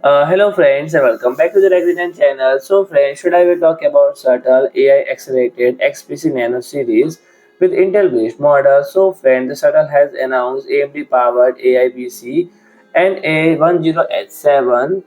Hello friends and welcome back to the Ryzen channel. So friends, today we talk about Shuttle AI accelerated XPC Nano series with Intel based model. So friends, the Shuttle has announced AMD powered AI-PC NA10H7.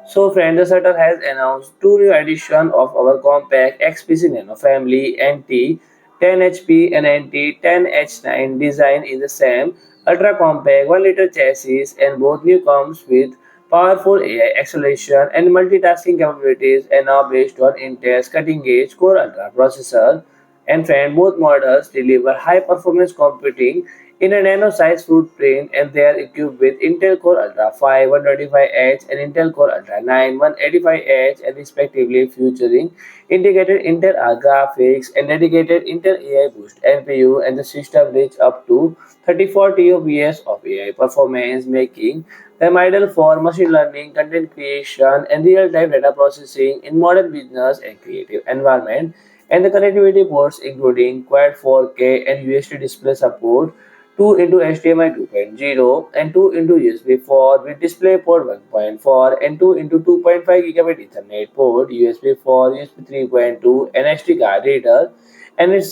So friends, the Shuttle has announced two new editions of our compact XPC Nano family NT10HP and NT10H9 design in the same ultra compact 1 liter chassis, and both new comes with powerful AI acceleration and multitasking capabilities and are based on Intel's cutting-edge Core Ultra processor. And friend, both models deliver high-performance computing in a nano-sized footprint, and they are equipped with Intel Core Ultra 5 125H and Intel Core Ultra 9 185H, and respectively, featuring integrated Intel R graphics and dedicated Intel AI Boost NPU, and the system reach up to 34 TOPS of AI performance, making them ideal for machine learning, content creation, and real-time data processing in modern business and creative environment. And the connectivity ports including Quad 4K and UHD display support, 2 into HDMI 2.0 and 2 into USB 4 with DisplayPort 1.4 and 2 into 2.5 gigabit Ethernet port, USB 4, USB 3.2 and SD card reader, and this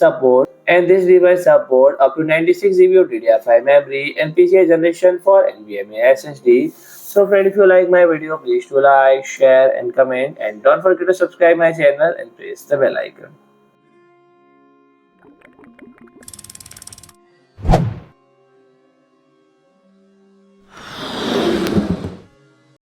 device support up to 96 GB of DDR5 memory and PCI generation for NVMe SSD. So friend, if you like my video, please do like, share and comment, and don't forget to subscribe my channel and press the bell icon.